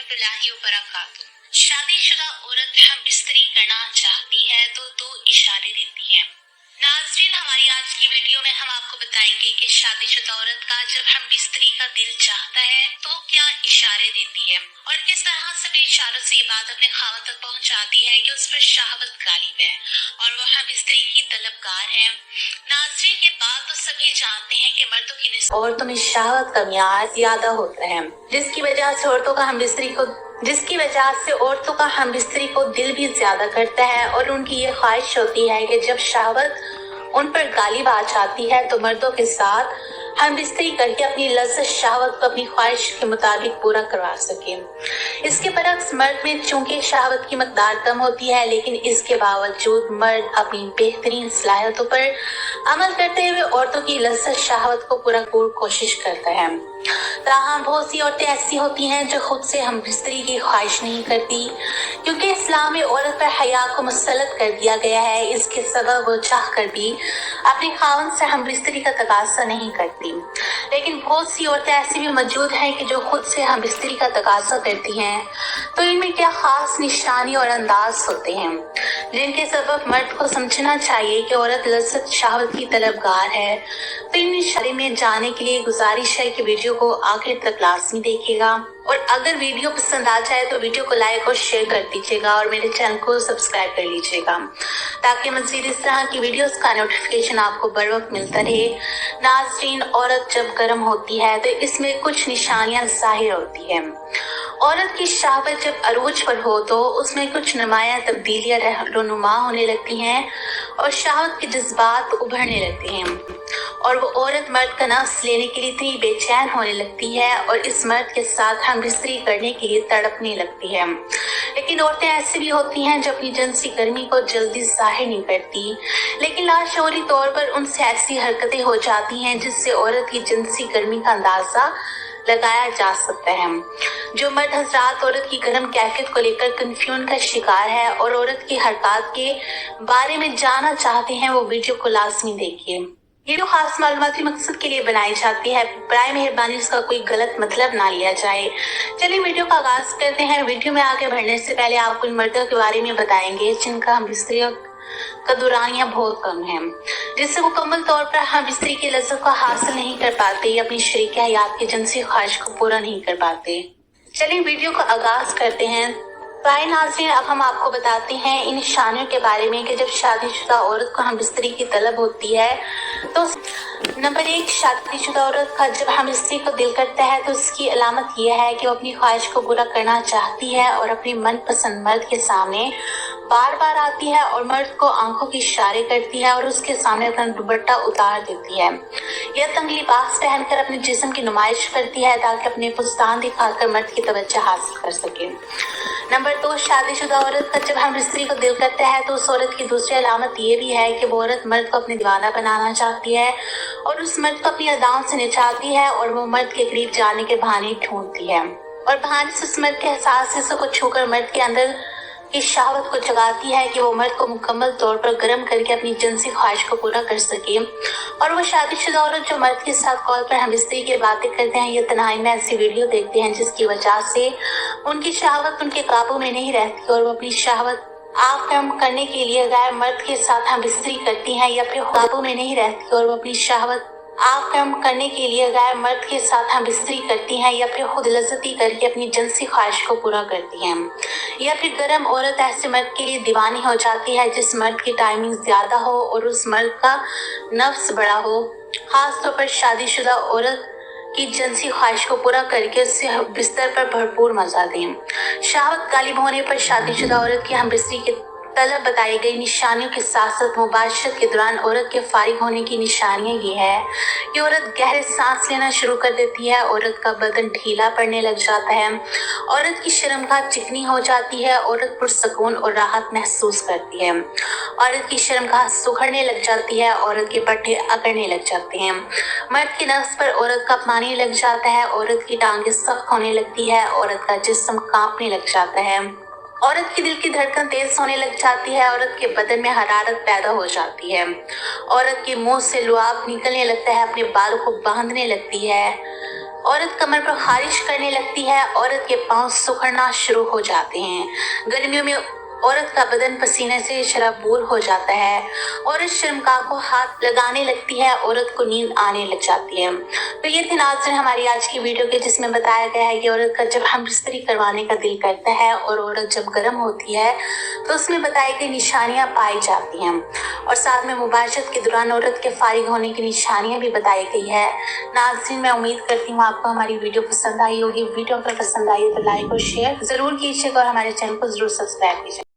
रहमतुल्लाहि व बरकातुहू। शादीशुदा औरत हम बिस्तरी करना चाहती है तो दो इशारे देती है। नाज़रीन, हमारी आज की वीडियो में हम आपको बताएंगे कि शादीशुदा औरत का जब हम बिस्तरी का दिल चाहता है तो वो क्या इशारे देती है और किस तरह से अपने इशारों से ये बात अपने खावंद तक पहुंचाती है कि उस पर शहावत गालिब है और वो हम बिस्तरी की तलबगार है। नाज़रीन, ये बात तो सभी जानते हैं कि मर्दों की औरतों में शहावत का मियार ज्यादा होता है, जिसकी वजह से औरतों का हम बिस्तरी को दिल भी ज्यादा करता है और उनकी ये ख्वाहिश होती है कि जब शहावत उन पर गालिब आ जाती है तो मर्दों के साथ हम बिस्तरी करके अपनी लज्जत शहावत को अपनी ख्वाहिश के मुताबिक पूरा करवा सके। इसके बरक्स मर्द में चूंकि शहावत की मकदार कम होती है, लेकिन इसके बावजूद मर्द अपनी बेहतरीन सलाहियतों पर अमल करते हुए औरतों की लज्जत शहावत को पूरा कोशिश करता है। ताहम बहुत सी औरतें ऐसी होती हैं जो खुद से हम बिस्तरी की ख्वाहिश नहीं करती, क्योंकि इस्लाम में औरत पर हया को मुसल्लत कर दिया गया है। इसके सबब वो चाह कर भी अपने खावंद से हम बिस्तरी का तकाजा नहीं करती। लेकिन बहुत सी औरतें ऐसी भी मौजूद हैं कि जो खुद से हम बिस्तरी का तकाजा करती हैं। तो इनमें क्या खास निशानी और अंदाज होते हैं जिनके सबब मर्द को समझना चाहिए कि औरत लज्जत शहावत की तलबगार है। तो इन इशारे में जाने के लिए गुजारिश है कि वीडियो को आखिर तक लाजमी देखिएगा और अगर वीडियो पसंद आ जाए तो वीडियो को लाइक और शेयर कर दीजिएगा और मेरे चैनल को सब्सक्राइब कर लीजिएगा ताकि मज़ीद इस तरह की वीडियोस का नोटिफिकेशन आपको बर वक्त मिलता रहे। नाज़रीन, औरत जब गर्म होती है तो इसमें कुछ निशानियां जाहिर होती है। औरत की शहावत जब अरूज पर हो तो उसमें कुछ नुमाया तब्दीलियां रहनुमा होने लगती हैं और शहावत के जज्बात उभरने लगते हैं और वो औरत मर्द का नफ्स लेने के लिए इतनी बेचैन होने लगती है और इस मर्द के साथ हम बिस्तरी करने के लिए तड़पने लगती है। लेकिन औरतें ऐसी भी होती हैं जो अपनी जिनसी गर्मी को जल्दी जाहिर नहीं करती, लेकिन लाशौरी तौर पर उनसे ऐसी हरकतें हो जाती हैं जिससे औरत की जिनसी गर्मी का अंदाजा लगाया जा सकता है। जो मर्द हजरात औरत की गर्म कैफियत को लेकर कंफ्यूजन का शिकार है और औरत की हरकत के बारे में जानना चाहते हैं वो वीडियो को लाजमी देखिए। ये जो खास मालूमाती मकसद के लिए बनाई जाती है, बराए मेहरबानी इसका कोई गलत मतलब ना लिया जाए। चलिए वीडियो का आगाज करते हैं। वीडियो में आगे बढ़ने से पहले आपको इन मर्दों के बारे में बताएंगे जिनका हम बिस्तरी का दुरानियां बहुत कम है, जिससे मुकम्मल तौर पर हम बिस्तरी की लज्जत को हासिल नहीं कर पाते या अपनी शरीक हयात की जिनसी ख्वाहिश को पूरा नहीं कर पाते। चलिए वीडियो का आगाज करते हैं। भाई नाज़रीन, अब हम आपको बताते हैं इन निशानियों के बारे में कि जब शादीशुदा औरत को हम बिस्तरी की तलब होती है तो नंबर 1, शादीशुदा औरत का जब हम बिस्तरी को दिल करता है तो उसकी अलामत यह है कि वो अपनी ख्वाहिश को पूरा करना चाहती है और अपनी मनपसंद मर्द के सामने बार बार आती है और मर्द को आंखों के इशारे करती है और उसके सामने अपना दुपट्टा उतार देती है या तंग लिबास पहनकर अपने जिस्म की नुमाइश करती है ताकि अपने फुस्तान दिखाकर मर्द की तवज्जो हासिल कर सके। नंबर 2, शादीशुदा औरत का जब हम बिस्तरी को दिल करता है तो उस औरत की दूसरी अलामत ये भी है कि वो औरत मर्द को अपने दीवाना बनाना चाहती है और उस मर्द को अपनी अदाओं से नचाती है और वो मर्द के करीब जाने के बहाने ढूंढती है और बहाने से उस मर्द के एहसास को छूकर मर्द के अंदर की शहावत को जगाती है कि वो मर्द को मुकम्मल तौर पर गर्म करके अपनी जिनसी ख्वाहिश को पूरा कर सके। और वो शादीशुदा औरत जो मर्द के साथ कॉल पर हम बिस्तरी की बातें करते हैं या तन्हाई में ऐसी वीडियो देखते हैं जिसकी वजह से उनकी शहावत उनके काबू में नहीं रहती और वो अपनी शहावत आप कम करने के लिए गैर मर्द के साथ हम बिस्तरी करती हैं या फिर काबू में नहीं रहती और वो अपनी शहावत आप कम करने के लिए गैर मर्द के साथ हम बिस्तरी करती हैं या फिर खुद लज्जती करके अपनी जिनसी ख्वाहिश को पूरा करती हैं या फिर गर्म औरत ऐसे मर्द के लिए दीवानी हो जाती है जिस मर्द की टाइमिंग ज्यादा हो और उस मर्द का नफ्स बड़ा हो। खास तौर पर शादीशुदा औरत की जिनसी ख्वाहिश को पूरा करके उससे बिस्तर पर भरपूर मजा दें। शहावत गालिब होने पर शादीशुदा औरत की हम बिस्तरी के तलब बताई गई निशानियों के साथ साथ मुबाशरत के दौरान औरत के फारिग होने की निशानियां ये है कि औरत गहरे सांस लेना शुरू कर देती है, औरत का बदन ढीला पड़ने लग जाता है, औरत की शर्मगाह चिकनी हो जाती है, औरत पुरसकून और राहत महसूस करती है, औरत की शर्मगाह सुखड़ने लग जाती है, औरत के पट्टे अकड़ने लग जाते हैं, मर्द के नफ्स पर औरत का पानी लग जाता है, औरत की टांगें सख्त होने लगती है, औरत का जिस्म कांपने लग जाता है, औरत की दिल की धड़कन तेज होने लग जाती है, औरत के बदन में हरारत पैदा हो जाती है, औरत के मुंह से लुआब निकलने लगता है, अपने बालों को बांधने लगती है, औरत कमर पर खारिश करने लगती है, औरत के पांव सुखड़ना शुरू हो जाते हैं। गर्मियों में औरत का बदन पसीने से शराबूर हो जाता है, औरत शर्मगाह को हाथ लगाने लगती है, औरत को नींद आने लग जाती है। तो ये थी नाज़रीन हमारी आज की वीडियो के, जिसमें बताया गया है कि औरत का जब हम बिस्तरी करवाने का दिल करता है और औरत जब गर्म होती है तो उसमें बताई गई निशानियां पाई जाती हैं, और साथ में मुबाशरत के दौरान औरत के फारिग होने की निशानियां भी बताई गई है। नाज़रीन मैं उम्मीद करती हूँ आपको हमारी वीडियो पसंद आई होगी। वीडियो अगर पसंद आई तो लाइक और शेयर जरूर कीजिएगा और हमारे चैनल को जरूर सब्सक्राइब कीजिएगा।